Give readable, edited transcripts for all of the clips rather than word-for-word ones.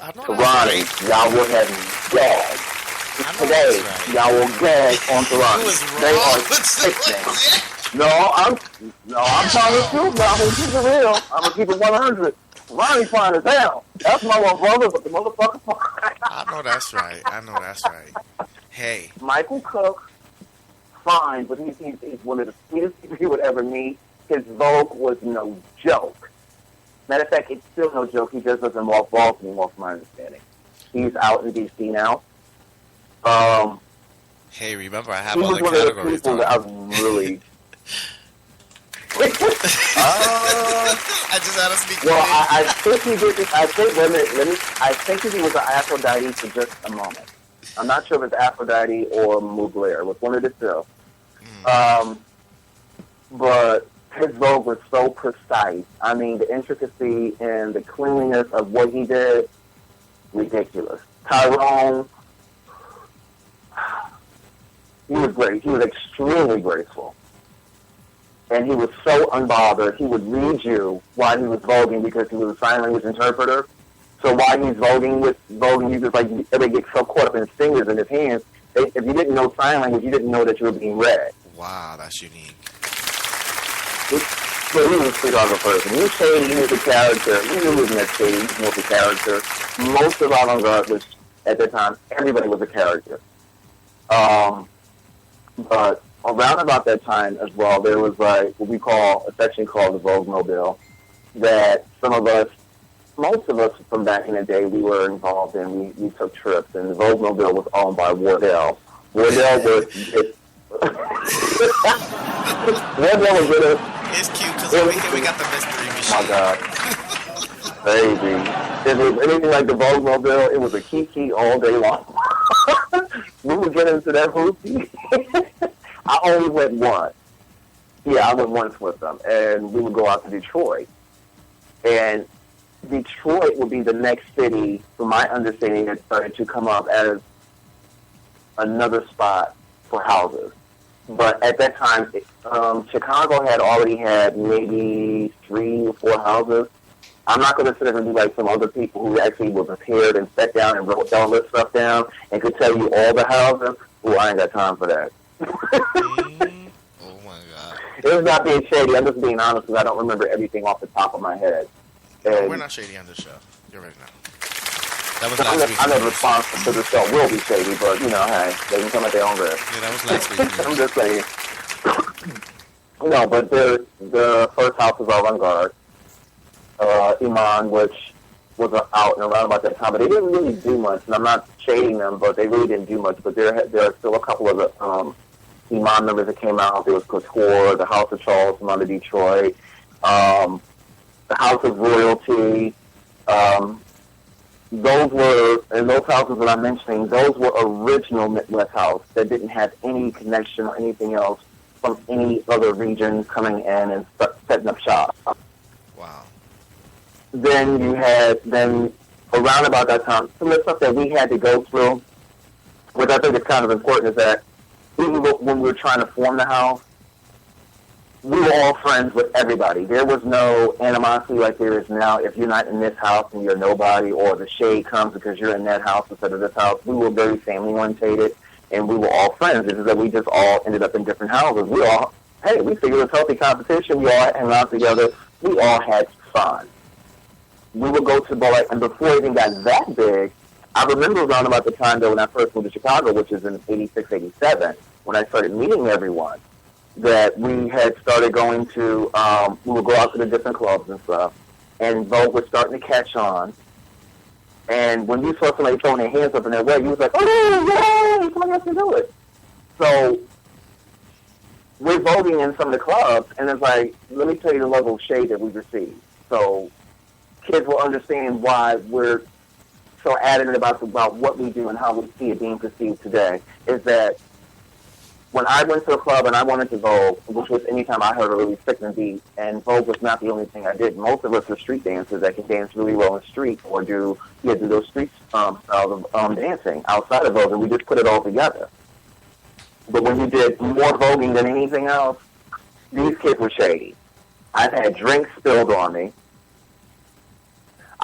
I know to that's Ronnie, right. y'all would have gagged. I know Today, that's right. y'all will gag on You Ronnie. was They wrong. are sickening. I'm telling the truth now. I'm gonna keep it real. I'm gonna keep it 100. Ronnie's fine as hell. That's my little brother, but the motherfucker fine. I know that's right. I know that's right. Hey, Michael Cook, fine, but he's one of the sweetest people you would ever meet. His Vogue was no joke. Matter of fact, it's still no joke. He just doesn't walk balls anymore, from my understanding. He's out in D.C. now. hey, remember I have He all was the one of the categories. people that I really. I just had to speak. Well, I think he did. I think. Wait a minute. I think he was an Aphrodite for just a moment. I'm not sure if it's Aphrodite or Mugler. It was one of the two. But his Vogue was so precise. I mean, the intricacy and the cleanliness of what he did, ridiculous. Tyrone, he was great. He was extremely graceful. And he was so unbothered. He would read you while he was voguing because he was a sign language interpreter. So while he's voguing, you just like, everybody gets so caught up in his fingers and his hands. If you didn't know sign language, you didn't know that you were being read. Wow, that's unique. So he was a sweetheart person. He was shady, he was a character. We knew he wasn't that shady, he was a character. Most of Avant-Garde was, at that time, everybody was a character. But around about that time as well, there was like what we call a section called the Vogue Mobile that some of us, most of us from back in the day, we were involved in. We took trips, and the Vogue Mobile was owned by Wardell. Wardell was Wardell was with us. It's cute because over here we got the mystery machine. Oh my God. Baby. If it was anything like the Vogue Mobile, it was a kiki all day long. We would get into that hoopty. I only went once. Yeah, I went once with them, and we would go out to Detroit. And Detroit would be the next city, from my understanding, that started to come up as another spot for houses. But at that time, Chicago had already had maybe 3 or 4 houses. I'm not going to sit there and be like some other people who actually were prepared and sat down and wrote all this stuff down and could tell you all the houses. Ooh, I ain't got time for that. Oh my God. It was not being shady. I'm just being honest because I don't remember everything off the top of my head. And we're not shady on the show. You're right now. That was last week. I know the response to the show will be shady, but, you know, hey, they can come at their own risk. Yeah, that was last week. I'm just saying. No, but the first house was Avant-Garde. Iman, which was out and around about that time, but they didn't really do much, and I'm not shading them, but they really didn't do much, but there are still a couple of the Iman members that came out. There was Couture, the House of Charles from out of Detroit, the House of Royalty. Those were, and those houses that I'm mentioning, those were original Midwest house that didn't have any connection or anything else from any other region coming in and setting up shop. Wow. Then you had, around about that time, some of the stuff that we had to go through, which I think is kind of important, is that even when we were trying to form the house, we were all friends with everybody. There was no animosity like there is now. If you're not in this house and you're nobody, or the shade comes because you're in that house instead of this house, we were very family-orientated, and we were all friends. It's just that we just all ended up in different houses. We figured it was healthy competition. We all hung out together. We all had fun. We would go to the bar, and before it even got that big, I remember around about the time that when I first moved to Chicago, which is in 86, 87, when I started meeting everyone, that we had started going to, we would go out to the different clubs and stuff, and Vogue was starting to catch on. And when you saw somebody throwing their hands up in their way, you was like, oh, yay, somebody else can do it. So we're voting in some of the clubs, and it's like, let me tell you the level of shade that we received. So kids will understand why we're so adamant about what we do and how we see it being perceived today, is that when I went to a club and I wanted to Vogue, which was anytime I heard a really sickening beat, and Vogue was not the only thing I did. Most of us are street dancers that can dance really well in the street or do those street styles of dancing outside of Vogue, and we just put it all together. But when you did more voguing than anything else, these kids were shady. I've had drinks spilled on me.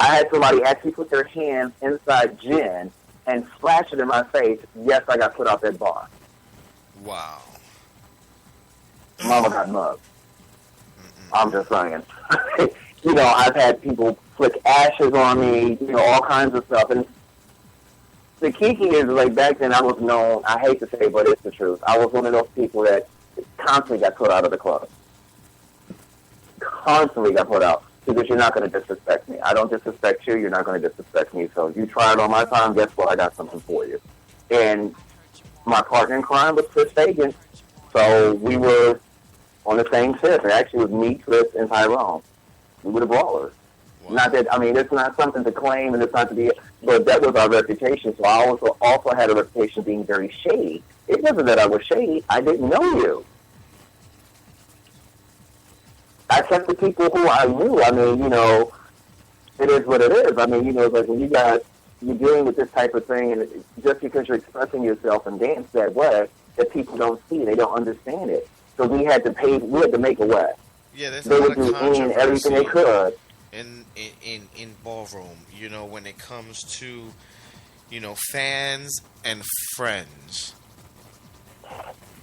I had somebody actually put their hands inside gin and splash it in my face. Yes, I got put out that bar. Wow. Mama got mugged. I'm just saying. You know, I've had people flick ashes on me, you know, all kinds of stuff. And the kiki is, like, back then I was known, I hate to say it, but it's the truth. I was one of those people that constantly got put out of the club. Constantly got put out. Because you're not going to disrespect me. I don't disrespect you, you're not going to disrespect me. So if you try it on my time, guess what? I got something for you. And my partner in crime was Chris Fagan. So we were on the same shift. It actually was me, Chris, and Tyrone. We were the brawlers. Wow. Not that, I mean, it's not something to claim and it's not to be, but that was our reputation. So I also had a reputation of being very shady. It wasn't that I was shady. I didn't know you. I kept the people who I knew. I mean, you know, it is what it is. I mean, you know, like when you're dealing with this type of thing, and just because you're expressing yourself and dance that way, that people don't see, they don't understand it. So we had to make a way. Yeah, there's they a lot would of do controversy everything they could. In ballroom, you know, when it comes to, you know, fans and friends.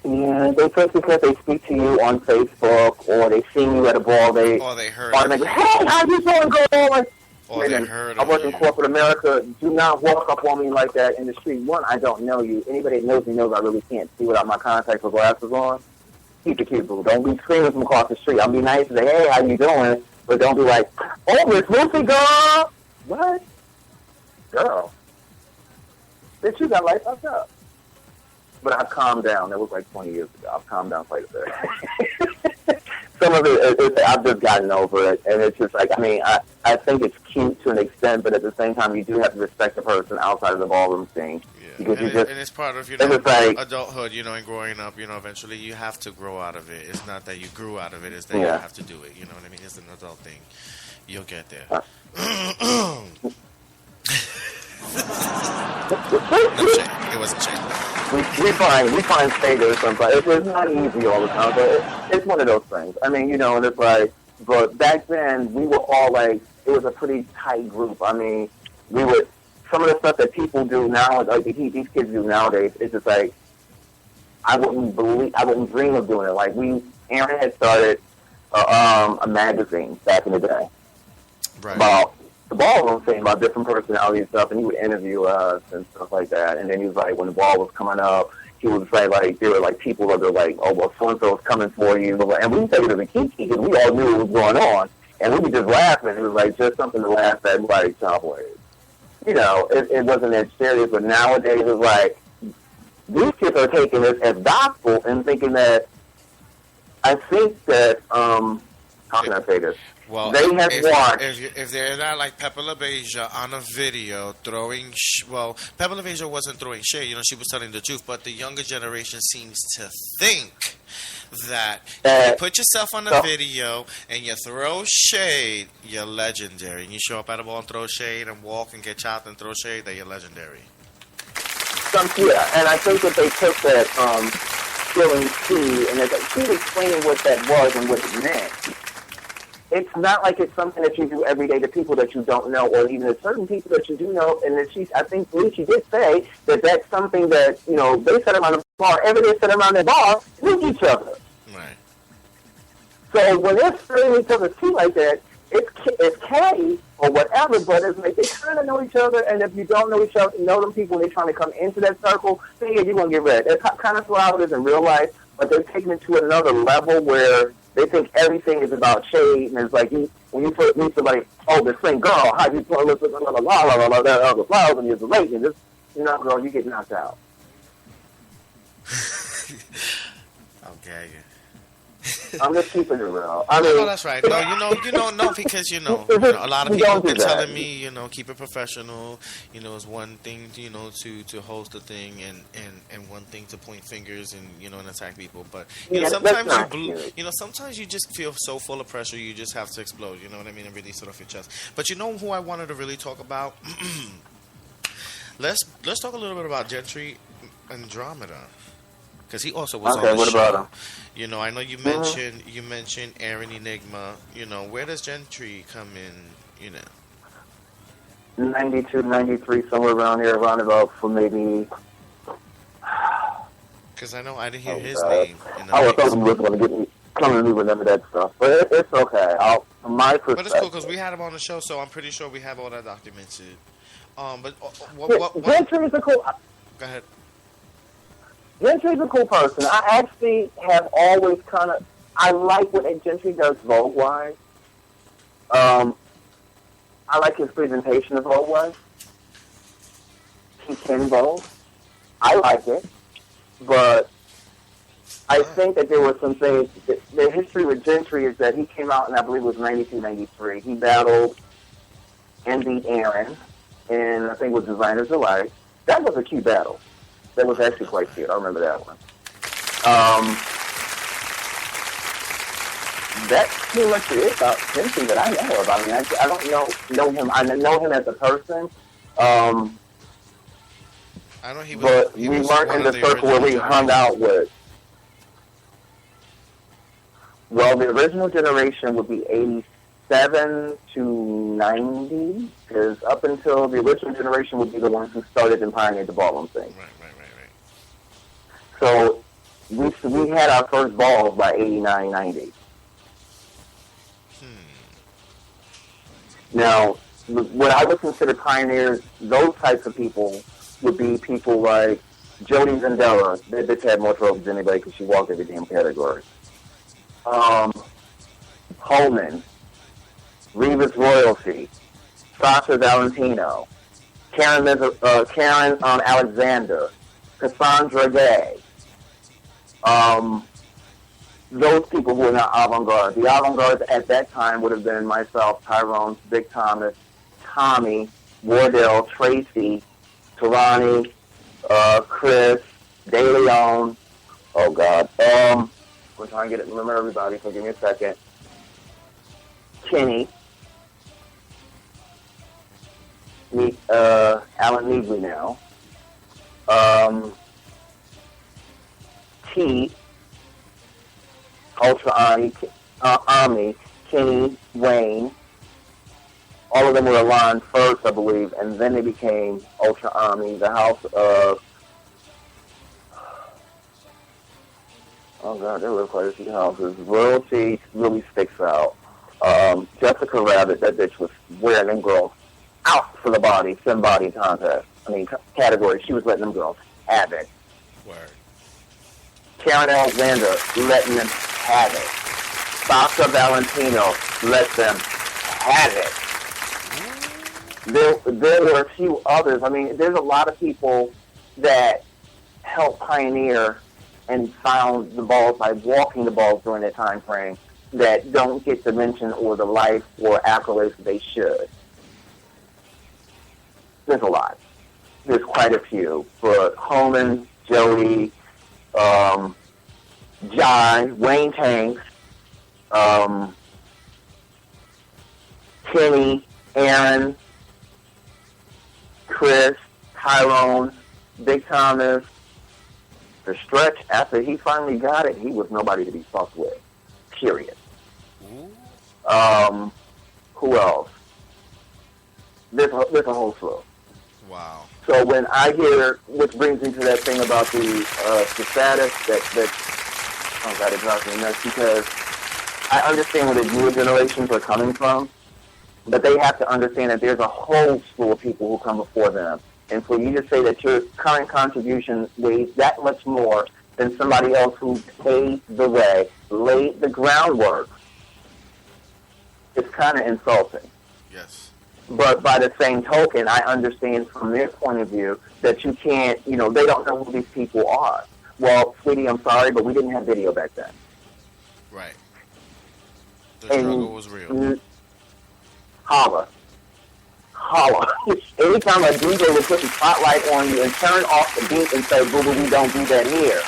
Yeah, they first because they speak to you on Facebook or they see you at a ball, they heard automatically, hey, how you doing, girl? Or they heard I work in corporate America. Do not walk up on me like that in the street. One, I don't know you. Anybody that knows me knows I really can't see without my contacts or glasses on. Keep it cute, boo. Don't be screaming from across the street. I'll be nice and say, hey, how you doing? But don't be like, oh, it's Moosey, girl. What? Girl. Bitch, you got life fucked up. But I've calmed down. That was like 20 years ago. I've calmed down quite a bit. Some of it, I've just gotten over it. And it's just like, I mean, I think it's cute to an extent, but at the same time, you do have to respect the person outside of the ballroom scene. Yeah. Because and it's part of, you know, adulthood, you know, and growing up, you know, eventually you have to grow out of it. It's not that you grew out of it, it's that you have to do it. You know what I mean? It's an adult thing. You'll get there. No shame. It wasn't shame. We find favors sometimes. It's not easy all the time, but it's one of those things. I mean, you know, and it's like, but back then we were all like, it was a pretty tight group. I mean, some of the stuff that people do now, like these kids do nowadays, it's just like, I wouldn't dream of doing it. Like Aaron had started a magazine back in the day about the ballroom thing, about different personalities and stuff, and he would interview us and stuff like that. And then he was like, when the ball was coming up, he would say like there were like people that were like, oh well, so and so's coming for you, and we take it as a kiki because we all knew what was going on, and we were just laughing. It was like just something to laugh at, like Cowboys. You know, it wasn't that serious, but nowadays it's like these kids are taking this as gospel and thinking that. I think that how can I say this? Well, they have watched. If they're not like Pepper LaBeija on a video throwing, Pepper LaBeija wasn't throwing shade. You know, she was telling the truth. But the younger generation seems to think that if you put yourself on a video and you throw shade, you're legendary. And you show up at a ball and throw shade and walk and get chopped and throw shade, that you're legendary. Yeah, and I think that they took that killing Steve and that she was explaining what that was and what it meant. It's not like it's something that you do every day to people that you don't know, or even to certain people that you do know. And that I think she did say that that's something that, you know, they sit around the bar, every day sit around the bar, with each other. Right. So when they're stirring each other's tea like that, it's catty or whatever, but it's like they kind of know each other. And if you don't know each other, know them people, and they're trying to come into that circle, then yeah, you're going to get red. That's kind of how it is in real life, but they're taking it to another level where they think everything is about shade, and it's like when you meet somebody, oh, this same girl, how you doing? There are other flowers, and you're late, and this, you know, girl, you get knocked out. Okay. I'm just keeping it real. I mean, no, that's right. No, no, because a lot of people have been telling me, keep it professional. It's one thing, to host a thing, and one thing to point fingers and and attack people. But sometimes you just feel so full of pressure, you just have to explode. You know what I mean, and release it off your chest. But you know who I wanted to really talk about? Let's talk a little bit about Gentry Andromeda. Because he also was on the show. About him? I know you mentioned Aaron Enigma. Where does Gentry come in? 92, 93, somewhere around there, around about for maybe. Because I know I didn't hear his name. I was hoping you was going to get me, come to me remember that stuff, but it's okay. From my perspective. But it's cool because we had him on the show, so I'm pretty sure we have all that documented. But what Gentry's a cool. Go ahead. Gentry's a cool person. I actually have always kind of. I like what Gentry does Vogue-wise. I like his presentation of Vogue-wise. He can Vogue. I like it. But I think that there were some things. The history with Gentry is that he came out, and I believe it was 92, 93. He battled and beat Aaron, and I think it was Designers Alike. That was a cute battle. That was actually quite cute. I remember that one. That's pretty much it about Gentry that I know of. I mean, I don't know him. I know him as a person. I know he was. But we weren't in the circle where we hung out with. Well, the original generation would be 87 to 90, because up until the original generation would be the ones who started and pioneered the ballroom thing. Right. So we had our first balls by 89, 90. Now, what I would consider pioneers, those types of people would be people like Jody Zandela. That bitch had more trophies than anybody because she walked every damn category. Holman, Revis Royalty, Sasha Valentino, Karen Alexander, Cassandra Gay. Those people who were not avant-garde. The avant-garde at that time would have been myself, Tyrone, Big Thomas, Tommy, Wardell, Tracy, Tarani, Chris, De Leon. Oh, God. We're trying to remember everybody, so give me a second. Kenny. Alan Neasley now. T. Ultra Army, Kenny, Wayne. All of them were aligned first, I believe, and then they became Ultra Army, the house of... Oh, God, there were quite a few houses. Royalty really sticks out. Jessica Rabbit, that bitch was wearing them girls out for the body contest. Category. She was letting them girls have it. Word. Karen Alexander letting them have it. Sasha Valentino let them have it. There were a few others. There's a lot of people that helped pioneer and found the balls by walking the balls during that time frame that don't get the mention or the life or accolades that they should. There's a lot. There's quite a few. But Holman, Jody, Jai, Wayne Tanks, Kenny, Aaron, Chris, Tyrone, Big Thomas. The Stretch, after he finally got it, he was nobody to be fucked with. Period. Who else? There's a whole slew. Wow. So when I hear, which brings me to that thing about the status that oh God, it drives me nuts, because I understand where the newer generations are coming from, but they have to understand that there's a whole slew of people who come before them. And for you to say that your current contribution weighs that much more than somebody else who paved the way, laid the groundwork, it's kind of insulting. Yes. But by the same token, I understand from their point of view that you can't, they don't know who these people are. Well, sweetie, I'm sorry, but we didn't have video back then. Right. The struggle was real. Holla. Anytime a DJ will put the spotlight on you and turn off the beat and say, boo, we don't do that here.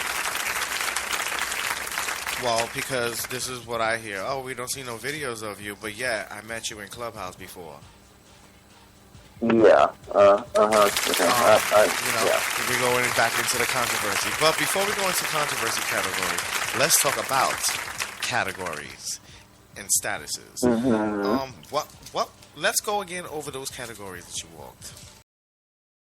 Well, because this is what I hear. Oh, we don't see no videos of you, but yeah, I met you in Clubhouse before. Yeah. We're going back into the controversy. But before we go into controversy category, let's talk about categories and statuses. Mm-hmm. let's go again over those categories that you walked.